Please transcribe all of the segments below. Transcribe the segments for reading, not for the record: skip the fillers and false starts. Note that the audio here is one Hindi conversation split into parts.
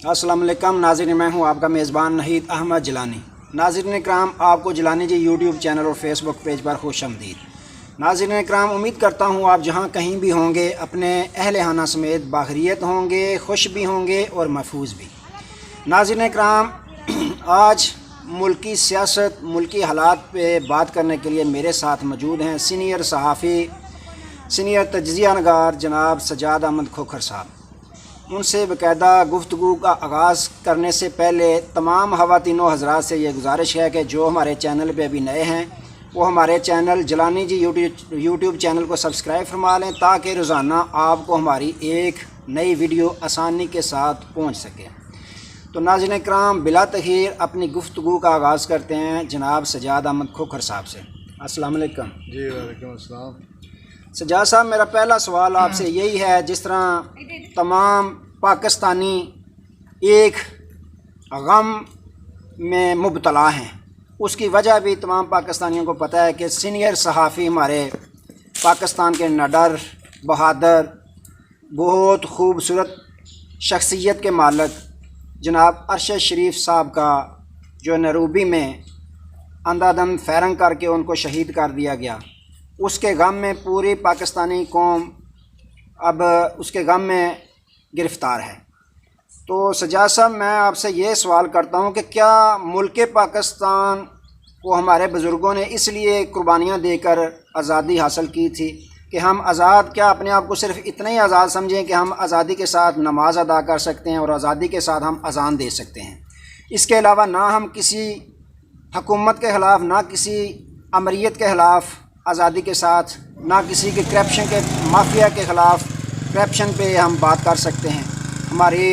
अस्सलाम वालेकुम नाज़रीन, मैं हूं आपका मेज़बान नहीद अहमद जिलानी। नाज़रीन इकराम, आपको जिलानी जी यूट्यूब चैनल और फेसबुक पेज पर खुशामदीद। नाज़रीन इकराम, उम्मीद करता हूं आप जहां कहीं भी होंगे अपने अहल खाना समेत बाखैरियत होंगे, खुश भी होंगे और महफूज भी। नाज़रीन इकराम, आज मुल्की सियासत, मुल्की हालात पे बात करने के लिए मेरे साथ मौजूद हैं सीनियर सहाफ़ी, सीनियर तज्ज़िया नगार जनाब सजाद अहमद खोखर साहब। उनसे बाकायदा गुफ्तगू का आगाज़ करने से पहले तमाम ख़वातीनों हज़रात से ये गुजारिश है कि जो हमारे चैनल पे अभी नए हैं वो हमारे चैनल जिलानी जी यूट्यूब चैनल को सब्सक्राइब फरमा लें, ताकि रोज़ाना आपको हमारी एक नई वीडियो आसानी के साथ पहुँच सके। तो नाज़रीन इकराम, बिला तख़ीर अपनी गुफ्तगू का आगाज़ करते हैं जनाब सजाद अहमद खोखर साहब से। अस्सलाम वालेकुम। जी वालेकुम अस्सलाम। सजाद साहब, मेरा पहला सवाल आपसे यही है, जिस तरह तमाम पाकिस्तानी एक गम में मुब्तला हैं, उसकी वजह भी तमाम पाकिस्तानियों को पता है कि सीनियर सहाफ़ी हमारे पाकिस्तान के निडर, बहादुर, बहुत खूबसूरत शख्सियत के मालिक जनाब अरशद शरीफ साहब का जो नरूबी में अंधाधुंध फायरिंग करके उनको शहीद कर दिया गया, उसके गम में पूरी पाकिस्तानी कौम अब उसके गम में गिरफ़्तार है। तो सजाद साहब, मैं आपसे ये सवाल करता हूँ कि क्या मुल्क पाकिस्तान को हमारे बुज़ुर्गों ने इसलिए कुर्बानियाँ देकर आज़ादी हासिल की थी कि हम आज़ाद, क्या अपने आप को सिर्फ़ इतना ही आज़ाद समझें कि हम आज़ादी के साथ नमाज अदा कर सकते हैं और आज़ादी के साथ हम अज़ान दे सकते हैं, इसके अलावा ना हम किसी हुकूमत के ख़िलाफ़, ना किसी अमरीत के ख़िलाफ़ आज़ादी के साथ, ना किसी के करप्शन के माफिया के ख़िलाफ़ करप्शन पे हम बात कर सकते हैं। हमारी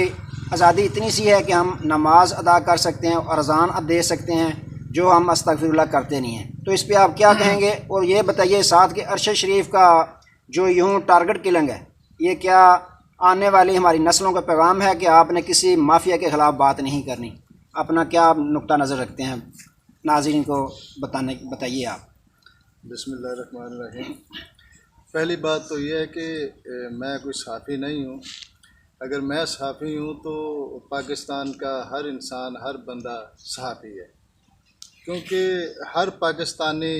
आज़ादी इतनी सी है कि हम नमाज अदा कर सकते हैं और अज़ान दे सकते हैं, जो हम अस्तग़फ़िरुल्लाह करते नहीं हैं। तो इस पे आप क्या कहेंगे? और ये बताइए साथ कि अरशद शरीफ का जो यूँ टारगेट किलिंग है, ये क्या आने वाली हमारी नस्लों का पैगाम है कि आपने किसी माफिया के ख़िलाफ़ बात नहीं करनी? अपना क्या नुक्ता नज़र रखते हैं, नाज़रीन को बताइए आप। बिस्मिल्लाहिर्रहमानिर्रहीम। पहली बात तो यह है कि मैं कोई सहाफ़ी नहीं हूँ। अगर मैं सहाफ़ी हूँ तो पाकिस्तान का हर इंसान, हर बंदा सहाफ़ी है, क्योंकि हर पाकिस्तानी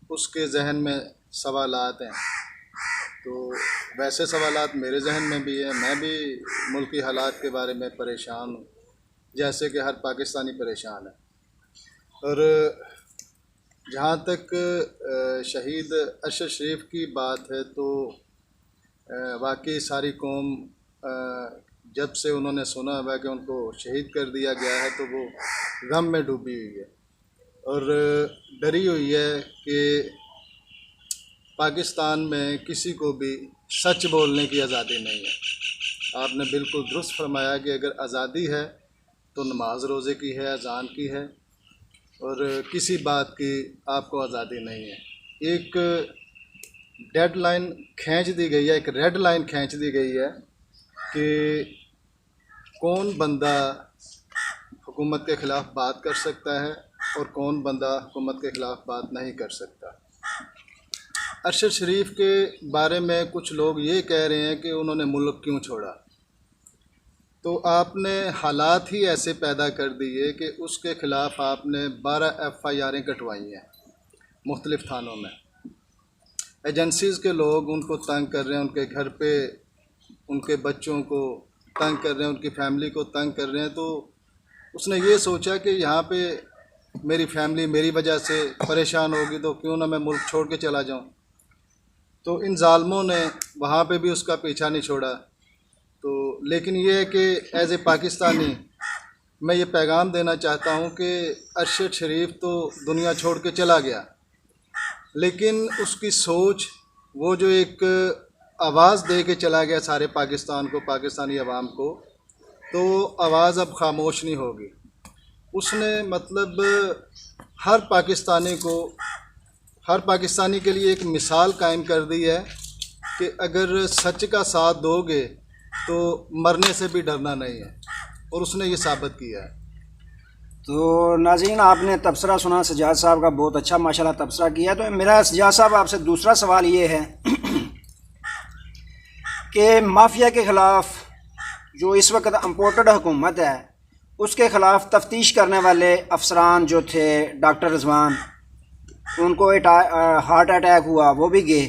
उसके जहन में सवालात हैं। तो वैसे सवालात मेरे जहन में भी है। मैं भी मुल्की हालात के बारे में परेशान हूँ, जैसे कि हर पाकिस्तानी परेशान है। और जहाँ तक शहीद अरशद शरीफ की बात है, तो वाकई सारी कौम जब से उन्होंने सुना हुआ कि उनको शहीद कर दिया गया है, तो वो गम में डूबी हुई है और डरी हुई है कि पाकिस्तान में किसी को भी सच बोलने की आज़ादी नहीं है। आपने बिल्कुल दुरुस्त फरमाया कि अगर आज़ादी है तो नमाज रोज़े की है, अज़ान की है, और किसी बात की आपको आज़ादी नहीं है। एक डेडलाइन खींच दी गई है, एक रेड लाइन खींच दी गई है कि कौन बंदा हुकूमत के ख़िलाफ़ बात कर सकता है और कौन बंदा हुकूमत के ख़िलाफ़ बात नहीं कर सकता। अरशद शरीफ के बारे में कुछ लोग ये कह रहे हैं कि उन्होंने मुल्क क्यों छोड़ा, तो आपने हालात ही ऐसे पैदा कर दिए कि उसके ख़िलाफ़ आपने 12 FIR कटवाई हैं मुख्तलिफ़ थानों में। एजेंसीज़ के लोग उनको तंग कर रहे हैं, उनके घर पे उनके बच्चों को तंग कर रहे हैं, उनकी फ़ैमिली को तंग कर रहे हैं। तो उसने ये सोचा कि यहाँ पे मेरी फ़ैमिली मेरी वजह से परेशान होगी, तो क्यों ना मैं मुल्क छोड़ के चला जाऊँ। तो इन ज़ालिमों ने वहाँ पे भी उसका पीछा नहीं छोड़ा। तो लेकिन ये है कि एज़ ए पाकिस्तानी मैं ये पैगाम देना चाहता हूँ कि अरशद शरीफ तो दुनिया छोड़ के चला गया, लेकिन उसकी सोच, वो जो एक आवाज़ दे के चला गया सारे पाकिस्तान को, पाकिस्तानी अवाम को, तो आवाज़ अब ख़ामोश नहीं होगी। उसने मतलब हर पाकिस्तानी को, हर पाकिस्तानी के लिए एक मिसाल कायम कर दी है कि अगर सच का साथ दोगे तो मरने से भी डरना नहीं है, और उसने ये साबित किया है। तो नाज़रीन, आपने तबसरा सुना सजाद साहब का, बहुत अच्छा माशाल्लाह तबसरा किया। तो मेरा सजाद साहब आपसे दूसरा सवाल ये है कि माफिया के ख़िलाफ़ जो इस वक्त इम्पोर्टेड हुकूमत है उसके ख़िलाफ़ तफ्तीश करने वाले अफसरान जो थे, डॉक्टर रिजवान, उनको हार्ट अटैक हुआ, वो भी गए।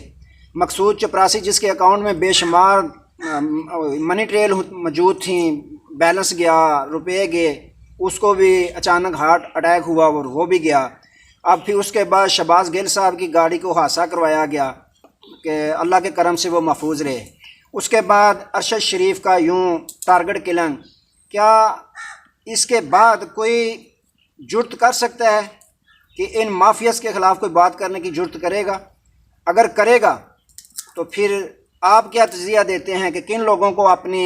मकसूद चपरासी जिसके अकाउंट में बेशुमार मनी ट्रेल मौजूद थी, बैलेंस गया, रुपए गए, उसको भी अचानक हार्ट अटैक हुआ और वो भी गया। अब फिर उसके बाद शहबाज गिल साहब की गाड़ी को हादसा करवाया गया कि अल्लाह के करम से वो महफूज रहे। उसके बाद अरशद शरीफ का यूं टारगेट किलिंग, क्या इसके बाद कोई जुर्त कर सकता है कि इन माफियाज के ख़िलाफ़ कोई बात करने की जुर्त करेगा? अगर करेगा तो फिर आप क्या तज़िया देते हैं कि किन लोगों को अपनी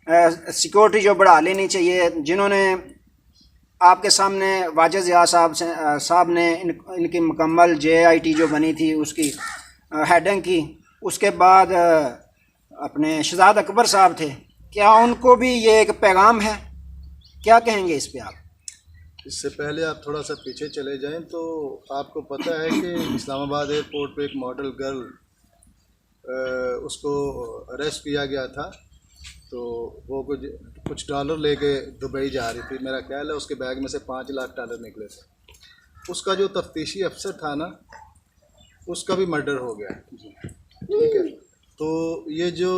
सिक्योरिटी जो बढ़ा लेनी चाहिए, जिन्होंने आपके सामने वाजिद ज़िया साहब ने इनकी मुकम्मल JIT जो बनी थी उसकी हेडिंग की, उसके बाद अपने शहजाद अकबर साहब थे, क्या उनको भी ये एक पैगाम है? क्या कहेंगे इस पे आप? इससे पहले आप थोड़ा सा पीछे चले जाएं तो आपको पता है कि इस्लामाबाद एयरपोर्ट पे एक मॉडल गर्ल उसको अरेस्ट किया गया था। तो वो कुछ डॉलर लेके दुबई जा रही थी। मेरा ख्याल है उसके बैग में से 5 लाख डॉलर निकले थे। उसका जो तफ्तीशी अफसर था ना, उसका भी मर्डर हो गया। ठीक है, तो ये जो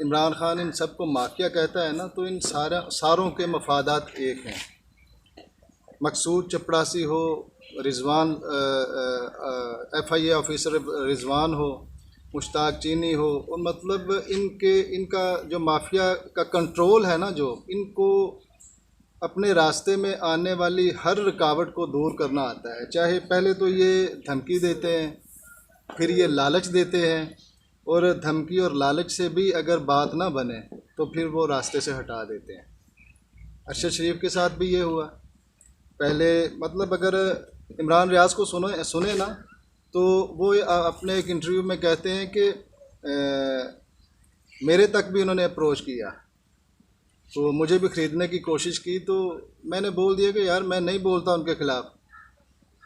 इमरान खान इन सबको माफिया कहता है ना, तो इन सारों के मफादात एक हैं। मकसूद चपरासी हो, रिजवान FIA ऑफिसर रिजवान हो, मुश्ताक चीनी हो, और मतलब इनका जो माफिया का कंट्रोल है ना, जो इनको अपने रास्ते में आने वाली हर रुकावट को दूर करना आता है। चाहे पहले तो ये धमकी देते हैं, फिर ये लालच देते हैं, और धमकी और लालच से भी अगर बात ना बने तो फिर वो रास्ते से हटा देते हैं। अरशद शरीफ के साथ भी ये हुआ। पहले मतलब अगर इमरान रियाज को सुने ना, तो वो अपने एक इंटरव्यू में कहते हैं कि मेरे तक भी उन्होंने अप्रोच किया, तो मुझे भी ख़रीदने की कोशिश की, तो मैंने बोल दिया कि यार मैं नहीं बोलता उनके ख़िलाफ़।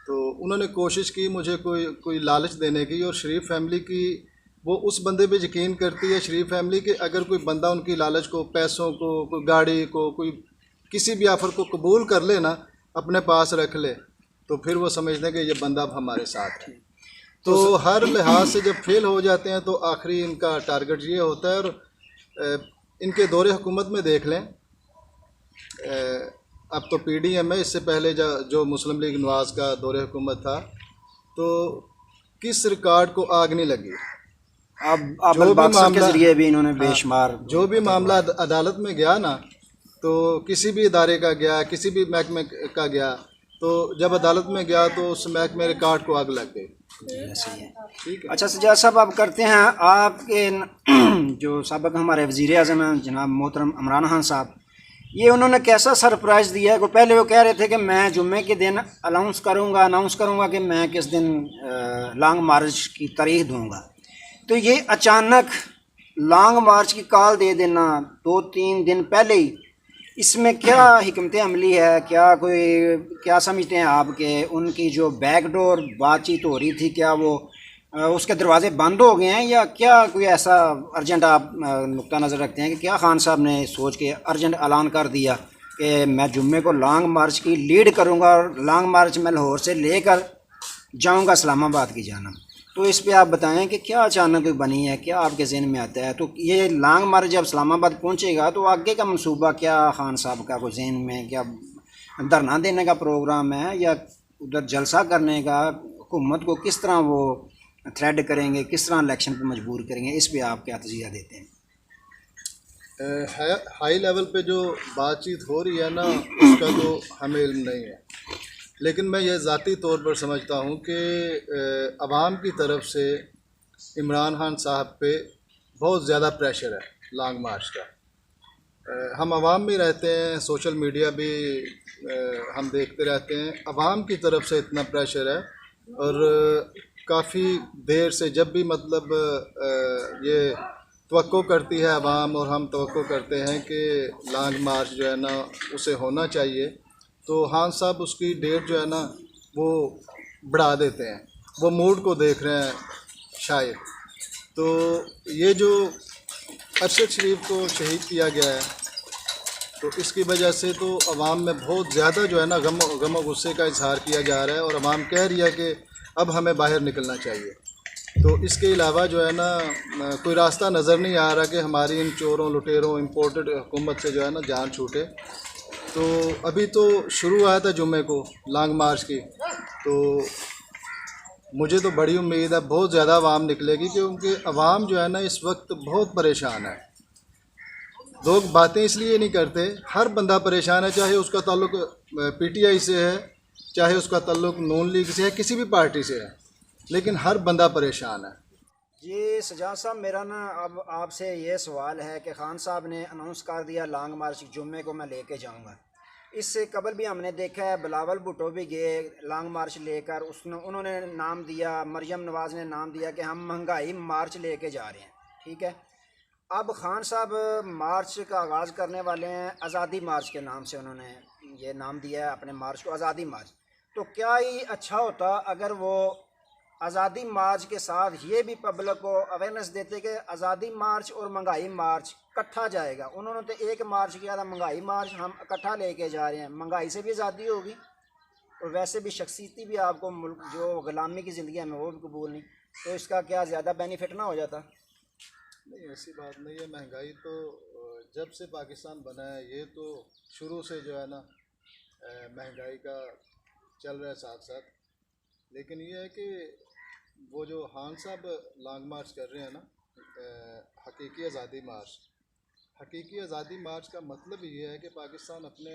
तो उन्होंने कोशिश की मुझे कोई लालच देने की, और शरीफ फैमिली की वो उस बंदे पे यकीन करती है शरीफ फैमिली कि अगर कोई बंदा उनकी लालच को, पैसों को, कोई गाड़ी को, कोई किसी भी ऑफ़र को कबूल कर ले ना, अपने पास रख ले, तो फिर वो समझते हैं कि ये बंदा अब हमारे साथ है। तो हर लिहाज से जब फेल हो जाते हैं तो आखिरी इनका टारगेट ये होता है। और इनके दौरे हुकूमत में देख लें, अब तो PDM है, इससे पहले जो मुस्लिम लीग नवाज़ का दौरे हुकूमत था, तो किस रिकॉर्ड को आग नहीं लगी। अब जो भी मामला के जरिए भी इन्होंने बेशुमार जो भी मामला अदालत में गया ना, तो किसी भी इदारे का गया, किसी भी महकमे का गया, तो जब अदालत में गया तो उस महकमे रिकॉर्ड को आग लग गई। ठीक है। अच्छा सज्जाद साहब, आप करते हैं आपके जो साबिक हमारे वज़ीर आज़म हैं जनाब मोहतरम इमरान खान साहब, ये उन्होंने कैसा सरप्राइज़ दिया है? पहले वो कह रहे थे कि मैं जुम्मे के दिन अनाउंस करूँगा कि मैं किस दिन लॉन्ग मार्च की तारीख दूँगा। तो ये अचानक लॉन्ग मार्च की कॉल दे देना 2-3 दिन पहले ही, इसमें क्या हिकमत अमली है? क्या समझते हैं आप कि उनकी जो बैकडोर बातचीत हो रही थी, क्या वो उसके दरवाजे बंद हो गए हैं, या क्या कोई ऐसा अर्जेंट आप नुक्ता नज़र रखते हैं कि क्या खान साहब ने सोच के अर्जेंट ऐलान कर दिया कि मैं जुम्मे को लॉन्ग मार्च की लीड करूंगा और लॉन्ग मार्च में लाहौर से लेकर जाऊंगा इस्लामाबाद की जानब? तो इस पे आप बताएं कि क्या अचानक बनी है, क्या आपके ज़हन में आता है? तो ये लॉन्ग मार्च जब इस्लामाबाद पहुंचेगा तो आगे का मंसूबा क्या खान साहब का कोई जहन में? क्या धरना देने का प्रोग्राम है या उधर जलसा करने का? हुकूमत को किस तरह वो थ्रेड करेंगे, किस तरह इलेक्शन पर मजबूर करेंगे? इस पे आप क्या तज़िया देते हैं? हाई लेवल पे जो बातचीत हो रही है ना, उसका तो हमें इल्म नहीं है, लेकिन मैं ये ज़ाती तौर पर समझता हूँ कि अवाम की तरफ से इमरान खान साहब पे बहुत ज़्यादा प्रेशर है लॉन्ग मार्च का। हम अवाम में रहते हैं, सोशल मीडिया भी हम देखते रहते हैं, अवाम की तरफ से इतना प्रेशर है। और काफ़ी देर से जब भी मतलब ये तवक्को करती है अवाम, और हम तवक्को करते हैं कि लॉन्ग मार्च जो है ना उसे होना चाहिए, तो खान साहब उसकी डेट जो है ना वो बढ़ा देते हैं। वो मूड को देख रहे हैं शायद। तो ये जो अरशद शरीफ को शहीद किया गया है, तो इसकी वजह से तो अवाम में बहुत ज़्यादा जो है ना गम और गुस्से का इजहार किया जा रहा है और अवाम कह रही है कि अब हमें बाहर निकलना चाहिए। तो इसके अलावा जो है ना कोई रास्ता नज़र नहीं आ रहा कि हमारी इन चोरों लुटेरों इम्पोर्टेड हुकूमत से जो है ना जान छूटे। तो अभी तो शुरू आया था जुम्मे को लॉन्ग मार्च की, तो मुझे तो बड़ी उम्मीद है बहुत ज़्यादा आवाम निकलेगी, क्योंकि आवाम जो है ना इस वक्त बहुत परेशान है। लोग बातें इसलिए नहीं करते, हर बंदा परेशान है, चाहे उसका ताल्लुक पीटीआई से है, चाहे उसका ताल्लुक नून लीग से है, किसी भी पार्टी से है, लेकिन हर बंदा परेशान है। जी सजाद साहब, मेरा ना अब आपसे ये सवाल है कि खान साहब ने अनाउंस कर दिया लॉन्ग मार्च जुम्मे को मैं लेके जाऊंगा। इससे कबल भी हमने देखा है बिलावल भुट्टो भी गए लॉन्ग मार्च लेकर, उन्होंने नाम दिया, मरियम नवाज़ ने नाम दिया कि हम महंगाई मार्च लेके जा रहे हैं। ठीक है, अब खान साहब मार्च का आगाज़ करने वाले हैं आज़ादी मार्च के नाम से, उन्होंने ये नाम दिया है अपने मार्च को आज़ादी मार्च। तो क्या ही अच्छा होता अगर वो आज़ादी मार्च के साथ ये भी पब्लिक को अवेयरनेस देते कि आज़ादी मार्च और महंगाई मार्च इकट्ठा जाएगा। उन्होंने तो एक मार्च किया था, महंगाई मार्च हम इकट्ठा लेके जा रहे हैं, महंगाई से भी आज़ादी होगी और वैसे भी शख्सियती भी आपको मुल्क जो ग़ुलामी की ज़िंदगी हमें वो भी कबूल नहीं, तो इसका क्या ज़्यादा बेनिफिट ना हो जाता? नहीं, ऐसी बात नहीं है। महंगाई तो जब से पाकिस्तान बना है ये तो शुरू से जो है ना महंगाई का चल रहा है साथ साथ। लेकिन ये है कि वो जो खान साहब लॉन्ग मार्च कर रहे हैं ना, हकीकी आज़ादी मार्च, हकीकी आज़ादी मार्च का मतलब ये है कि पाकिस्तान अपने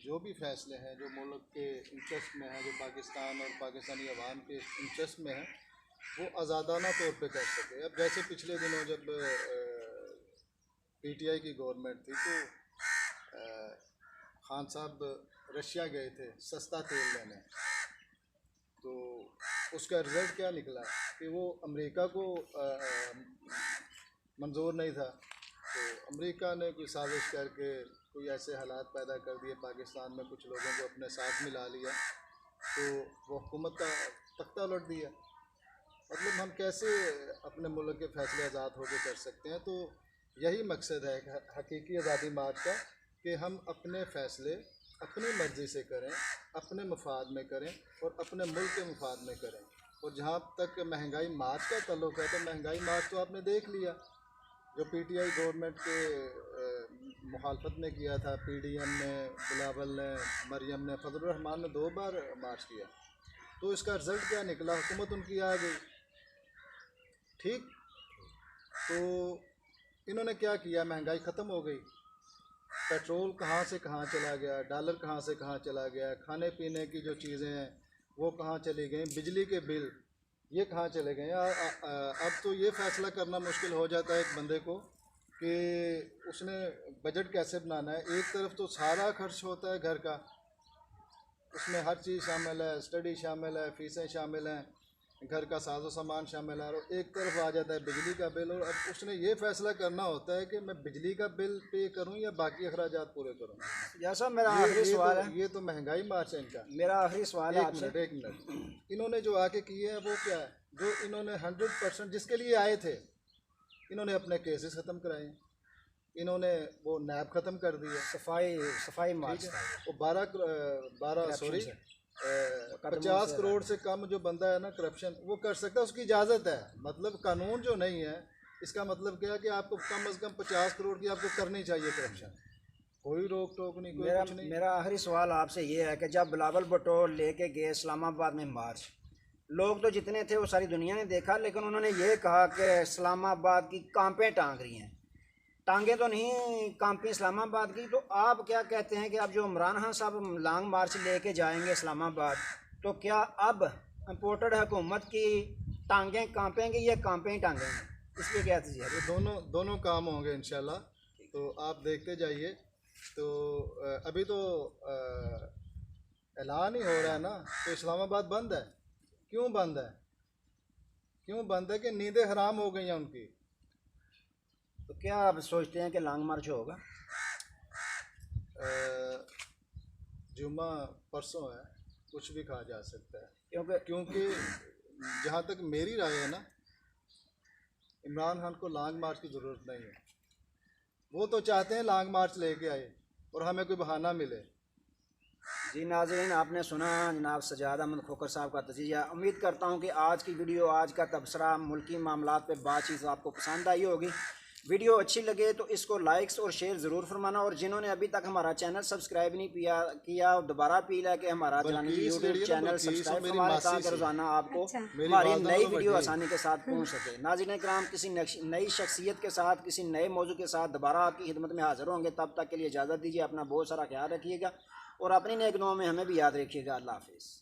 जो भी फ़ैसले हैं जो मुल्क के इंटरेस्ट में हैं, जो पाकिस्तान और पाकिस्तानी अवाम के इंटरेस्ट में हैं, वो आज़ादाना तौर पे कर सके। अब जैसे पिछले दिनों जब पीटीआई की गवर्नमेंट थी, तो खान साहब रशिया गए थे सस्ता तेल लेने, तो उसका रिज़ल्ट क्या निकला कि वो अमेरिका को मंजूर नहीं था, तो अमेरिका ने कोई साजिश करके कोई ऐसे हालात पैदा कर दिए पाकिस्तान में, कुछ लोगों को अपने साथ मिला लिया, तो वो हुकूमत का तख्ता उलट दिया। मतलब हम कैसे अपने मुल्क के फ़ैसले आज़ाद होकर कर सकते हैं? तो यही मकसद है हकीकी आज़ादी मार्च का, कि हम अपने फ़ैसले अपनी मर्ज़ी से करें, अपने मफाद में करें और अपने मुल्क के मफाद में करें। और जहाँ तक महंगाई मार्च का ताल्लुक़ है, तो महंगाई मार्च तो आपने देख लिया, जो पीटीआई गवर्नमेंट के मुखालफत ने किया था, पीडीएम ने, बिलावल ने, मरियम ने, फजलुर रहमान ने 2 बार मार्च किया, तो इसका रिज़ल्ट क्या निकला? हुकूमत उनकी आ गई। ठीक, तो इन्होंने क्या किया? महंगाई ख़त्म हो गई, पेट्रोल कहाँ से कहाँ चला गया, डॉलर कहाँ से कहाँ चला गया, खाने पीने की जो चीज़ें हैं वो कहाँ चली गई, बिजली के बिल ये कहाँ चले गए। अब तो ये फ़ैसला करना मुश्किल हो जाता है एक बंदे को कि उसने बजट कैसे बनाना है। एक तरफ तो सारा खर्च होता है घर का, उसमें हर चीज़ शामिल है, स्टडी शामिल है, फ़ीसें शामिल हैं, घर का साजो सामान शामिल है, और एक तरफ आ जाता है बिजली का बिल, और अब उसने ये फ़ैसला करना होता है कि मैं बिजली का बिल पे करूं या बाकी अखराजात पूरे करूं। जैसा मेरा आखिरी सवाल है, ये तो महंगाई मार्च है इनका। मेरा आखिरी सवाल है आपसे। एक मिनट, इन्होंने जो आके किए हैं वो क्या है? जो इन्होंने 100% जिसके लिए आए थे, इन्होंने अपने केसेस ख़त्म कराए, इन्होंने वो नैब ख़त्म कर दिया, सफाई मार्च था वो 50 करोड़ से कम जो बंदा है ना करप्शन वो कर सकता है, उसकी इजाज़त है। मतलब कानून जो नहीं है, इसका मतलब क्या है कि आपको कम अज़ कम 50 करोड़ की आपको करनी चाहिए करप्शन, कोई रोक टोक नहीं, कोई कुछ नहीं। मेरा आखिरी सवाल आपसे ये है कि जब बिलावल भुट्टो लेके गए इस्लामाबाद में मार्च, लोग तो जितने थे वो सारी दुनिया ने देखा, लेकिन उन्होंने ये कहा कि इस्लामाबाद की कांपें टांग रही हैं। टांगे तो नहीं कांपी इस्लामाबाद की। तो आप क्या कहते हैं कि अब जो इमरान खान साहब लॉन्ग मार्च लेके जाएंगे इस्लामाबाद, तो क्या अब इम्पोर्टेड हुकूमत की टांगें कांपेंगी या कांपें ही टांगेंगे? इसलिए क्या चीज़ है? ये दोनों काम होंगे इंशाल्लाह, तो आप देखते जाइए। तो अभी तो ऐलान ही हो रहा है ना, तो इस्लामाबाद बंद है। क्यों बंद है? क्यों बंद है? कि नींदें हराम हो गई हैं उनकी। तो क्या आप सोचते हैं कि लॉन्ग मार्च होगा? जुम्मा परसों है, कुछ भी कहा जा सकता है, क्योंकि जहाँ तक मेरी राय है ना, इमरान खान को लॉन्ग मार्च की ज़रूरत नहीं है। वो तो चाहते हैं लॉन्ग मार्च लेके आए और हमें कोई बहाना मिले। जी नाज़रीन, आपने सुना जनाब सज्जाद अहमद खोखर साहब का तजिया। उम्मीद करता हूँ कि आज की वीडियो, आज का तबसरा, मुल्की मामलात पे बातचीत आपको पसंद आई होगी। वीडियो अच्छी लगे तो इसको लाइक्स और शेयर ज़रूर फरमाना, और जिन्होंने अभी तक हमारा चैनल सब्सक्राइब नहीं किया दोबारा अपील है कि हमारा यूट्यूब चैनल सब्सक्राइब फरमाएं ताकि रोज़ाना आपको हमारी नई वीडियो आसानी के साथ पहुँच सके। नाज़रीन कराम, किसी नई शख्सियत के साथ, किसी नए मौजू के साथ दोबारा आपकी खिदमत में हाज़िर होंगे। तब तक के लिए इजाज़त दीजिए। अपना बहुत सारा ख्याल रखिएगा और अपनी नेक दुआओं में हमें भी याद रखिएगा। अल्लाह हाफिज़।